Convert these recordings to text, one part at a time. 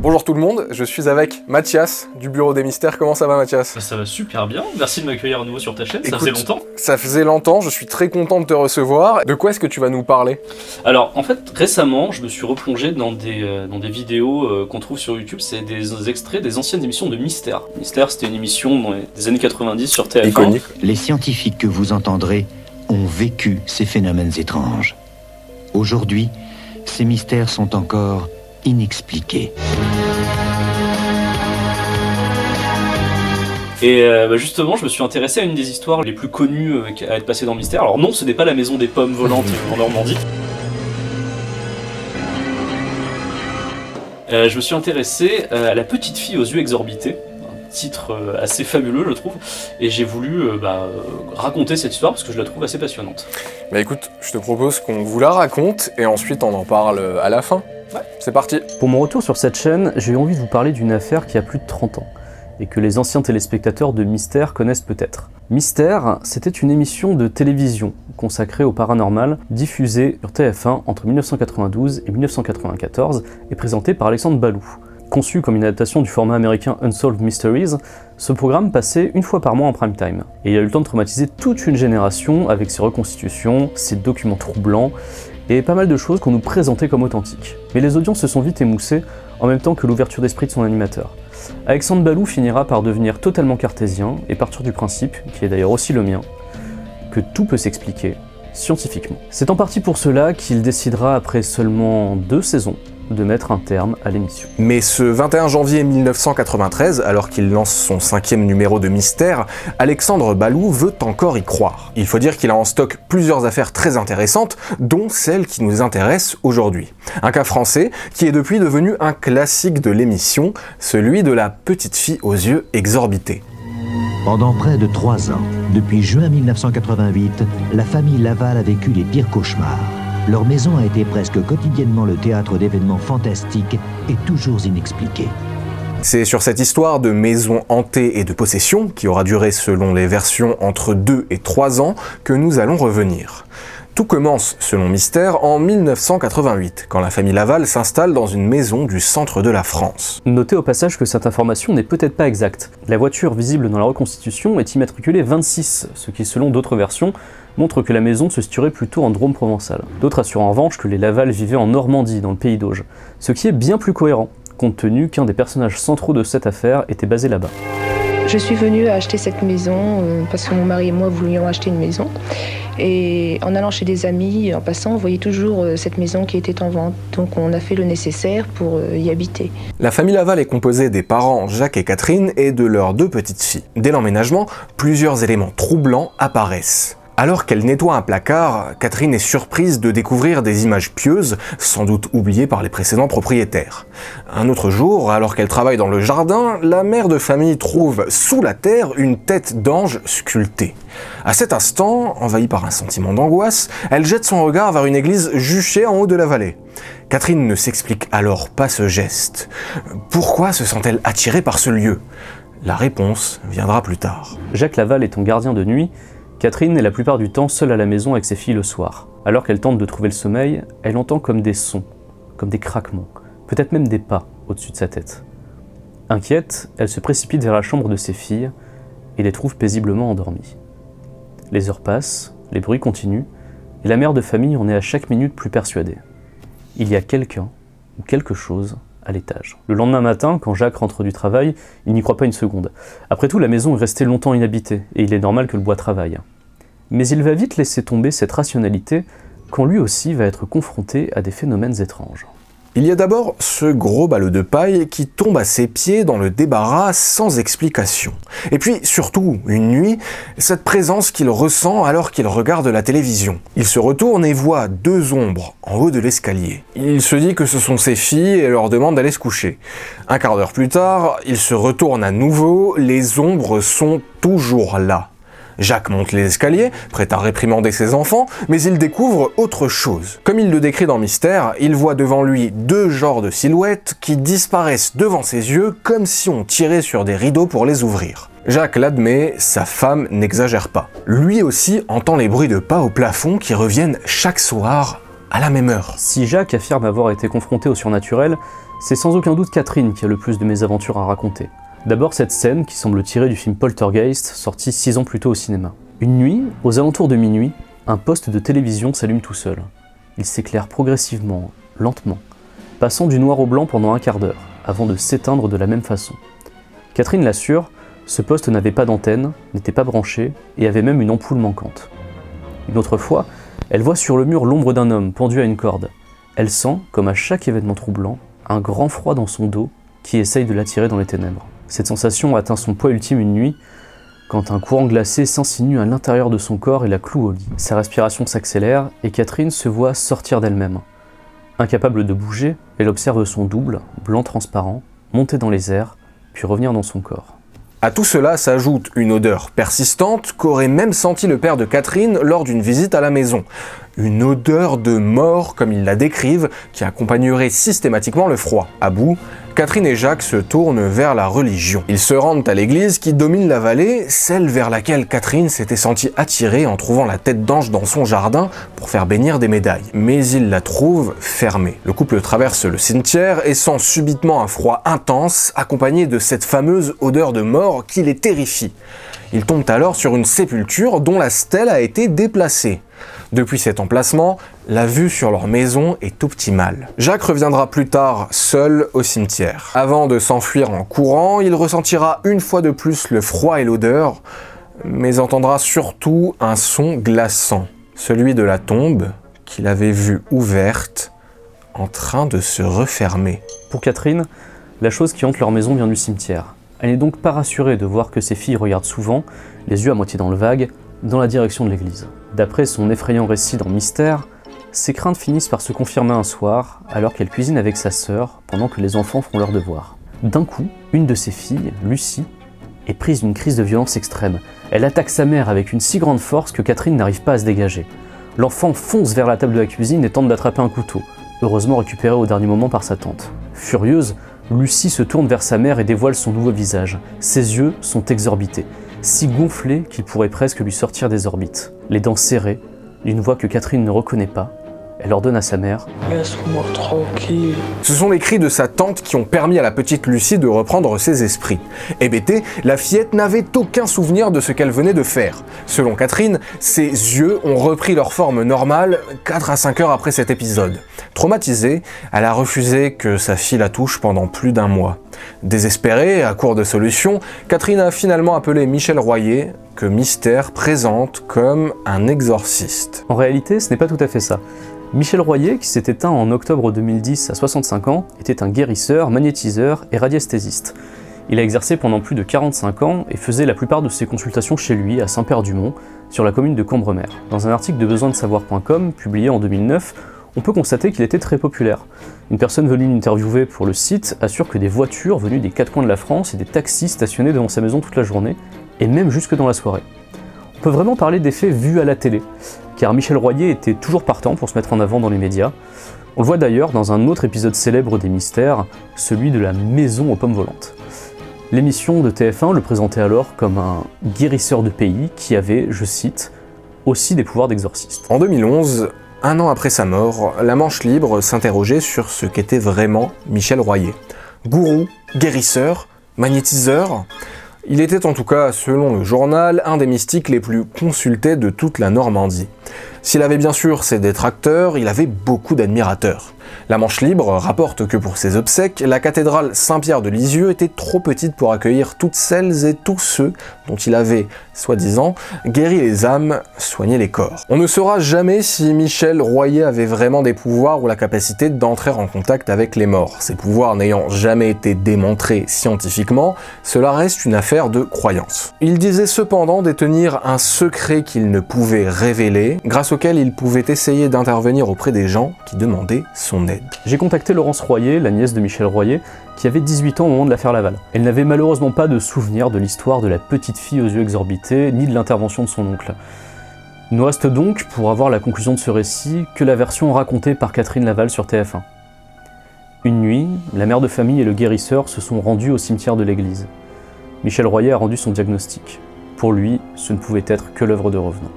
Bonjour tout le monde, je suis avec Mathias du Bureau des Mystères. Comment ça va Mathias? Ça va super bien, merci de m'accueillir à nouveau sur ta chaîne, ça faisait longtemps. Ça faisait longtemps, je suis très content de te recevoir. De quoi est-ce que tu vas nous parler? Alors en fait récemment je me suis replongé dans des vidéos qu'on trouve sur YouTube, c'est des extraits des anciennes émissions de Mystère. Mystère c'était une émission dans les années 90 sur TF1. Iconique. Les scientifiques que vous entendrez ont vécu ces phénomènes étranges. Aujourd'hui, ces mystères sont encore inexpliqués. Et justement, je me suis intéressé à une des histoires les plus connues à être passées dans Mystère. Alors non, ce n'est pas la maison des pommes volantes en Normandie. Je me suis intéressé à la petite fille aux yeux exorbités. Un titre assez fabuleux, je trouve. Et j'ai voulu raconter cette histoire parce que je la trouve assez passionnante. Bah écoute, je te propose qu'on vous la raconte et ensuite on en parle à la fin. Ouais. C'est parti. Pour mon retour sur cette chaîne, j'ai eu envie de vous parler d'une affaire qui a plus de 30 ans. Et que les anciens téléspectateurs de Mystère connaissent peut-être. Mystère, c'était une émission de télévision consacrée au paranormal, diffusée sur TF1 entre 1992 et 1994 et présentée par Alexandre Balou. Conçu comme une adaptation du format américain Unsolved Mysteries, ce programme passait une fois par mois en prime time. Et il a eu le temps de traumatiser toute une génération avec ses reconstitutions, ses documents troublants et pas mal de choses qu'on nous présentait comme authentiques. Mais les audiences se sont vite émoussées en même temps que l'ouverture d'esprit de son animateur. Alexandre Balou finira par devenir totalement cartésien et partir du principe, qui est d'ailleurs aussi le mien, que tout peut s'expliquer scientifiquement. C'est en partie pour cela qu'il décidera, après seulement 2 saisons, de mettre un terme à l'émission. Mais ce 21 janvier 1993, alors qu'il lance son 5e numéro de Mystère, Alexandre Balou veut encore y croire. Il faut dire qu'il a en stock plusieurs affaires très intéressantes, dont celle qui nous intéresse aujourd'hui. Un cas français qui est depuis devenu un classique de l'émission, celui de la petite fille aux yeux exorbités. Pendant près de 3 ans, depuis juin 1988, la famille Laval a vécu les pires cauchemars. Leur maison a été presque quotidiennement le théâtre d'événements fantastiques et toujours inexpliqués. C'est sur cette histoire de maison hantée et de possession, qui aura duré selon les versions entre 2 et 3 ans, que nous allons revenir. Tout commence, selon Mystère, en 1988, quand la famille Laval s'installe dans une maison du centre de la France. Notez au passage que cette information n'est peut-être pas exacte. La voiture visible dans la reconstitution est immatriculée 26, ce qui, selon d'autres versions, montre que la maison se situerait plutôt en Drôme provençal. D'autres assurent en revanche que les Laval vivaient en Normandie, dans le pays d'Auge, ce qui est bien plus cohérent, compte tenu qu'un des personnages centraux de cette affaire était basé là-bas. Je suis venue acheter cette maison parce que mon mari et moi voulions acheter une maison. Et en allant chez des amis, en passant, on voyait toujours cette maison qui était en vente. Donc on a fait le nécessaire pour y habiter. La famille Laval est composée des parents Jacques et Catherine et de leurs 2 petites filles. Dès l'emménagement, plusieurs éléments troublants apparaissent. Alors qu'elle nettoie un placard, Catherine est surprise de découvrir des images pieuses, sans doute oubliées par les précédents propriétaires. Un autre jour, alors qu'elle travaille dans le jardin, la mère de famille trouve sous la terre une tête d'ange sculptée. À cet instant, envahie par un sentiment d'angoisse, elle jette son regard vers une église juchée en haut de la vallée. Catherine ne s'explique alors pas ce geste. Pourquoi se sent-elle attirée par ce lieu? La réponse viendra plus tard. Jacques Laval étant gardien de nuit, Catherine est la plupart du temps seule à la maison avec ses filles le soir. Alors qu'elle tente de trouver le sommeil, elle entend comme des sons, comme des craquements, peut-être même des pas au-dessus de sa tête. Inquiète, elle se précipite vers la chambre de ses filles et les trouve paisiblement endormies. Les heures passent, les bruits continuent, et la mère de famille en est à chaque minute plus persuadée. Il y a quelqu'un ou quelque chose à l'étage. Le lendemain matin, quand Jacques rentre du travail, il n'y croit pas une seconde. Après tout, la maison est restée longtemps inhabitée, et il est normal que le bois travaille. Mais il va vite laisser tomber cette rationalité quand lui aussi va être confronté à des phénomènes étranges. Il y a d'abord ce gros ballot de paille qui tombe à ses pieds dans le débarras sans explication. Et puis surtout, une nuit, cette présence qu'il ressent alors qu'il regarde la télévision. Il se retourne et voit 2 ombres en haut de l'escalier. Il se dit que ce sont ses filles et leur demande d'aller se coucher. Un quart d'heure plus tard, il se retourne à nouveau, les ombres sont toujours là. Jacques monte les escaliers, prêt à réprimander ses enfants, mais il découvre autre chose. Comme il le décrit dans Mystère, il voit devant lui 2 genres de silhouettes qui disparaissent devant ses yeux comme si on tirait sur des rideaux pour les ouvrir. Jacques l'admet, sa femme n'exagère pas. Lui aussi entend les bruits de pas au plafond qui reviennent chaque soir à la même heure. Si Jacques affirme avoir été confronté au surnaturel, C'est sans aucun doute Catherine qui a le plus de mésaventures à raconter. D'abord cette scène qui semble tirée du film Poltergeist, sorti 6 ans plus tôt au cinéma. Une nuit, aux alentours de minuit, un poste de télévision s'allume tout seul. Il s'éclaire progressivement, lentement, passant du noir au blanc pendant un quart d'heure, avant de s'éteindre de la même façon. Catherine l'assure, ce poste n'avait pas d'antenne, n'était pas branché, et avait même une ampoule manquante. Une autre fois, elle voit sur le mur l'ombre d'un homme pendu à une corde. Elle sent, comme à chaque événement troublant, un grand froid dans son dos qui essaye de l'attirer dans les ténèbres. Cette sensation atteint son poids ultime une nuit, quand un courant glacé s'insinue à l'intérieur de son corps et la cloue au lit. Sa respiration s'accélère et Catherine se voit sortir d'elle-même. Incapable de bouger, elle observe son double, blanc transparent, monter dans les airs, puis revenir dans son corps. À tout cela s'ajoute une odeur persistante qu'aurait même senti le père de Catherine lors d'une visite à la maison. Une odeur de mort, comme ils la décrivent, qui accompagnerait systématiquement le froid. À bout, Catherine et Jacques se tournent vers la religion. Ils se rendent à l'église qui domine la vallée, celle vers laquelle Catherine s'était sentie attirée en trouvant la tête d'ange dans son jardin pour faire bénir des médailles. Mais ils la trouvent fermée. Le couple traverse le cimetière et sent subitement un froid intense, accompagné de cette fameuse odeur de mort qui les terrifie. Ils tombent alors sur une sépulture dont la stèle a été déplacée. Depuis cet emplacement, la vue sur leur maison est optimale. Jacques reviendra plus tard seul au cimetière. Avant de s'enfuir en courant, il ressentira une fois de plus le froid et l'odeur, mais entendra surtout un son glaçant, celui de la tombe qu'il avait vue ouverte, en train de se refermer. Pour Catherine, la chose qui hante leur maison vient du cimetière. Elle n'est donc pas rassurée de voir que ses filles regardent souvent, les yeux à moitié dans le vague, dans la direction de l'église. D'après son effrayant récit dans Mystère, ses craintes finissent par se confirmer un soir, alors qu'elle cuisine avec sa sœur, pendant que les enfants font leurs devoirs. D'un coup, une de ses filles, Lucie, est prise d'une crise de violence extrême. Elle attaque sa mère avec une si grande force que Catherine n'arrive pas à se dégager. L'enfant fonce vers la table de la cuisine et tente d'attraper un couteau, heureusement récupéré au dernier moment par sa tante. Furieuse, Lucie se tourne vers sa mère et dévoile son nouveau visage. Ses yeux sont exorbités, si gonflés qu'ils pourraient presque lui sortir des orbites. Les dents serrées, d'une voix que Catherine ne reconnaît pas, elle ordonne à sa mère « Laisse-moi tranquille ». Ce sont les cris de sa tante qui ont permis à la petite Lucie de reprendre ses esprits. Hébétée, la fillette n'avait aucun souvenir de ce qu'elle venait de faire. Selon Catherine, ses yeux ont repris leur forme normale 4 à 5 heures après cet épisode. Traumatisée, elle a refusé que sa fille la touche pendant plus d'1 mois. Désespérée, à court de solutions, Catherine a finalement appelé Michel Royer, que Mystère présente comme un exorciste. En réalité, ce n'est pas tout à fait ça. Michel Royer, qui s'est éteint en octobre 2010 à 65 ans, était un guérisseur, magnétiseur et radiesthésiste. Il a exercé pendant plus de 45 ans et faisait la plupart de ses consultations chez lui, à Saint-Père-du-Mont, sur la commune de Cambremer. Dans un article de besoindesavoir.com, publié en 2009, on peut constater qu'il était très populaire. Une personne venue l'interviewer pour le site assure que des voitures venues des 4 coins de la France et des taxis stationnaient devant sa maison toute la journée, et même jusque dans la soirée. On peut vraiment parler d'effets vus à la télé, car Michel Royer était toujours partant pour se mettre en avant dans les médias. On le voit d'ailleurs dans un autre épisode célèbre des Mystères, celui de la maison aux pommes volantes. L'émission de TF1 le présentait alors comme un guérisseur de pays qui avait, je cite, aussi des pouvoirs d'exorciste. En 2011, 1 an après sa mort, la Manche Libre s'interrogeait sur ce qu'était vraiment Michel Royer. Gourou, guérisseur, magnétiseur. Il était en tout cas, selon le journal, un des mystiques les plus consultés de toute la Normandie. S'il avait bien sûr ses détracteurs, il avait beaucoup d'admirateurs. La Manche Libre rapporte que pour ses obsèques, la cathédrale Saint-Pierre de Lisieux était trop petite pour accueillir toutes celles et tous ceux dont il avait, soi-disant, guéri les âmes, soigné les corps. On ne saura jamais si Michel Royer avait vraiment des pouvoirs ou la capacité d'entrer en contact avec les morts. Ces pouvoirs n'ayant jamais été démontrés scientifiquement, cela reste une affaire de croyance. Il disait cependant détenir un secret qu'il ne pouvait révéler, grâce auquel il pouvait essayer d'intervenir auprès des gens qui demandaient son aide. J'ai contacté Laurence Royer, la nièce de Michel Royer, qui avait 18 ans au moment de l'affaire Laval. Elle n'avait malheureusement pas de souvenir de l'histoire de la petite fille aux yeux exorbités, ni de l'intervention de son oncle. Il nous reste donc, pour avoir la conclusion de ce récit, que la version racontée par Catherine Laval sur TF1. Une nuit, la mère de famille et le guérisseur se sont rendus au cimetière de l'église. Michel Royer a rendu son diagnostic. Pour lui, ce ne pouvait être que l'œuvre de revenants.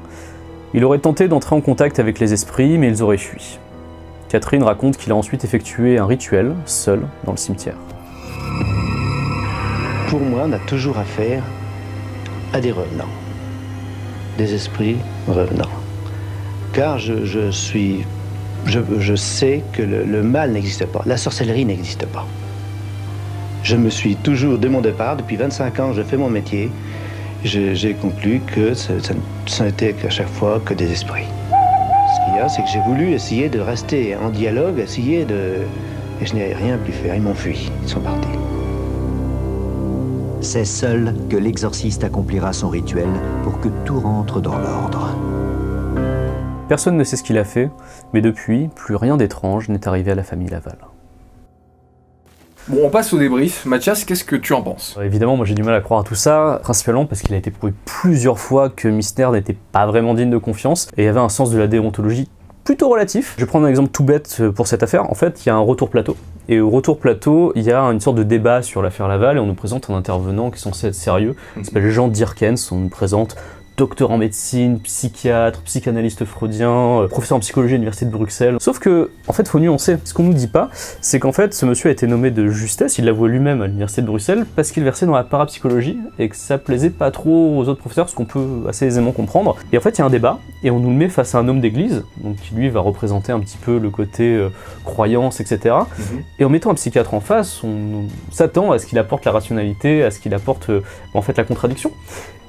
Il aurait tenté d'entrer en contact avec les esprits, mais ils auraient fui. Catherine raconte qu'il a ensuite effectué un rituel, seul, dans le cimetière. Pour moi, on a toujours affaire à des revenants, des esprits revenants. Car je sais que le mal n'existe pas, la sorcellerie n'existe pas. Je me suis toujours, dès mon départ, depuis 25 ans, je fais mon métier, j'ai conclu que ça n'était qu'à chaque fois que des esprits. Ce qu'il y a, c'est que j'ai voulu essayer de rester en dialogue, et je n'ai rien pu faire, ils m'ont fui, ils sont partis. C'est seul que l'exorciste accomplira son rituel pour que tout rentre dans l'ordre. Personne ne sait ce qu'il a fait, mais depuis, plus rien d'étrange n'est arrivé à la famille Laval. Bon, on passe au débrief. Mathias, qu'est-ce que tu en penses? Évidemment, moi j'ai du mal à croire à tout ça, principalement parce qu'il a été prouvé plusieurs fois que Mystère n'était pas vraiment digne de confiance, et il y avait un sens de la déontologie plutôt relatif. Je vais prendre un exemple tout bête pour cette affaire. En fait, il y a un retour plateau. Et au retour plateau, il y a une sorte de débat sur l'affaire Laval, et on nous présente un intervenant qui est censé être sérieux. Il s'appelle Jean Dierkens, on nous présente docteur en médecine, psychiatre, psychanalyste freudien, professeur en psychologie à l'université de Bruxelles. Sauf que, en fait, faut nuancer. Ce qu'on nous dit pas, c'est qu'en fait, ce monsieur a été nommé de justesse, il l'avoue lui-même à l'université de Bruxelles, parce qu'il versait dans la parapsychologie, et que ça plaisait pas trop aux autres professeurs, ce qu'on peut assez aisément comprendre. Et en fait, il y a un débat, et on nous le met face à un homme d'église, donc qui lui va représenter un petit peu le côté croyance, etc. Et en mettant un psychiatre en face, on s'attend à ce qu'il apporte la rationalité, à ce qu'il apporte en fait la contradiction.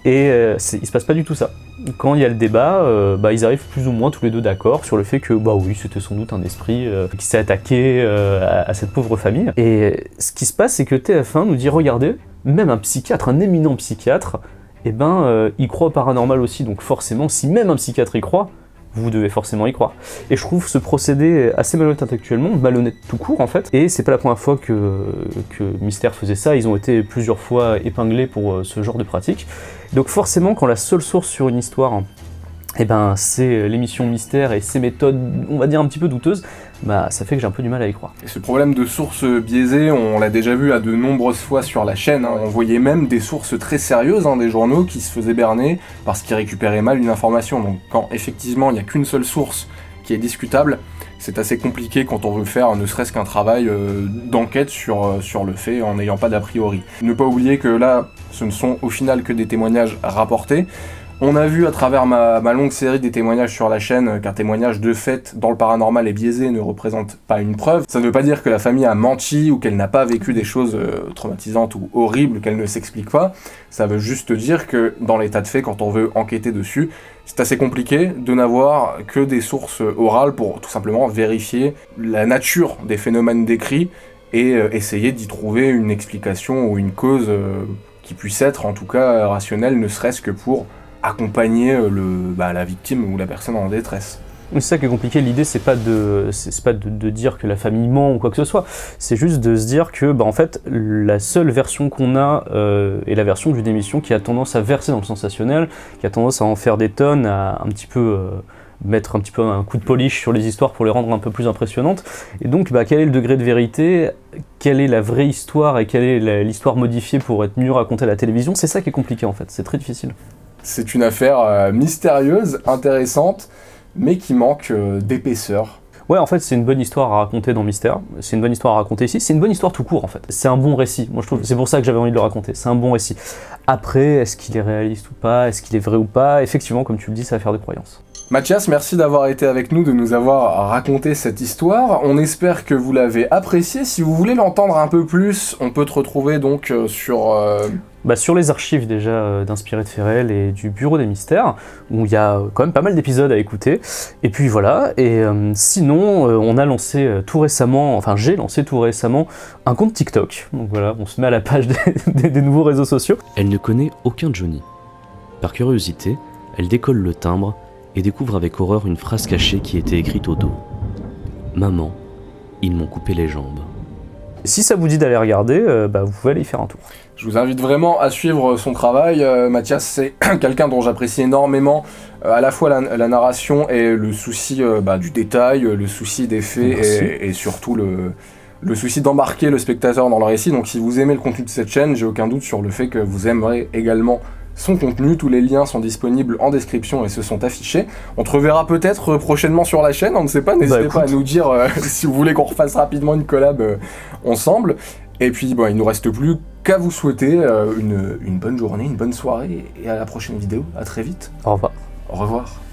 Et il se passe pas du tout ça. Quand il y a le débat, ils arrivent plus ou moins tous les deux d'accord sur le fait que bah oui, c'était sans doute un esprit qui s'est attaqué à cette pauvre famille. Et ce qui se passe, c'est que TF1 nous dit regardez, même un psychiatre, un éminent psychiatre, il croit au paranormal aussi, donc forcément, si même un psychiatre y croit, vous devez forcément y croire. Et je trouve ce procédé assez malhonnête intellectuellement, malhonnête tout court en fait, et c'est pas la première fois que Mystère faisait ça, ils ont été plusieurs fois épinglés pour ce genre de pratique. Donc forcément, quand la seule source sur une histoire, c'est l'émission Mystère et ses méthodes, on va dire un petit peu douteuses, ça fait que j'ai un peu du mal à y croire. Et ce problème de sources biaisées, on l'a déjà vu à de nombreuses fois sur la chaîne, On voyait même des sources très sérieuses, des journaux qui se faisaient berner parce qu'ils récupéraient mal une information. Donc quand effectivement il n'y a qu'une seule source qui est discutable, c'est assez compliqué quand on veut faire ne serait-ce qu'un travail d'enquête sur le fait en n'ayant pas d'a priori. Ne pas oublier que là, ce ne sont au final que des témoignages rapportés. On a vu à travers ma longue série des témoignages sur la chaîne qu'un témoignage de fait dans le paranormal est biaisé ne représente pas une preuve. Ça ne veut pas dire que la famille a menti ou qu'elle n'a pas vécu des choses traumatisantes ou horribles, qu'elle ne s'explique pas. Ça veut juste dire que dans l'état de fait, quand on veut enquêter dessus, c'est assez compliqué de n'avoir que des sources orales pour tout simplement vérifier la nature des phénomènes décrits et essayer d'y trouver une explication ou une cause qui puisse être en tout cas rationnelle, ne serait-ce que pour accompagner la victime ou la personne en détresse. C'est ça qui est compliqué, l'idée c'est pas de dire que la famille ment ou quoi que ce soit, c'est juste de se dire que en fait la seule version qu'on a est la version d'une émission qui a tendance à verser dans le sensationnel, qui a tendance à en faire des tonnes, à un petit peu mettre un petit peu un coup de polish sur les histoires pour les rendre un peu plus impressionnantes. Et donc quel est le degré de vérité, quelle est la vraie histoire et quelle est l'histoire modifiée pour être mieux racontée à la télévision, c'est ça qui est compliqué en fait, c'est très difficile. C'est une affaire mystérieuse, intéressante, mais qui manque d'épaisseur. Ouais, en fait, c'est une bonne histoire à raconter dans Mystère, c'est une bonne histoire à raconter ici, c'est une bonne histoire tout court en fait. C'est un bon récit, moi je trouve, c'est pour ça que j'avais envie de le raconter, c'est un bon récit. Après, est-ce qu'il est réaliste ou pas, est-ce qu'il est vrai ou pas, effectivement, comme tu le dis, ça va faire de croyances. Mathias, merci d'avoir été avec nous, de nous avoir raconté cette histoire. On espère que vous l'avez appréciée. Si vous voulez l'entendre un peu plus, on peut te retrouver donc sur les archives déjà d'Inspiré de Ferrel et du Bureau des Mystères, où il y a quand même pas mal d'épisodes à écouter. Et puis voilà, et sinon, on a lancé tout récemment, j'ai lancé tout récemment un compte TikTok. Donc voilà, on se met à la page des nouveaux réseaux sociaux. Elle ne connaît aucun Johnny. Par curiosité, elle décolle le timbre et découvre avec horreur une phrase cachée qui était écrite au dos. « Maman, ils m'ont coupé les jambes. » Si ça vous dit d'aller regarder, vous pouvez aller y faire un tour. Je vous invite vraiment à suivre son travail. Mathias, c'est quelqu'un dont j'apprécie énormément à la fois la narration et le souci du détail, le souci des faits et surtout le souci d'embarquer le spectateur dans le récit. Donc si vous aimez le contenu de cette chaîne, j'ai aucun doute sur le fait que vous aimerez également son contenu. Tous les liens sont disponibles en description et se sont affichés. On te reverra peut-être prochainement sur la chaîne, on ne sait pas, n'hésitez pas à nous dire si vous voulez qu'on refasse rapidement une collab ensemble. Et puis bon, il nous reste plus qu'à vous souhaiter une bonne journée, une bonne soirée et à la prochaine vidéo. À très vite. Au revoir. Au revoir.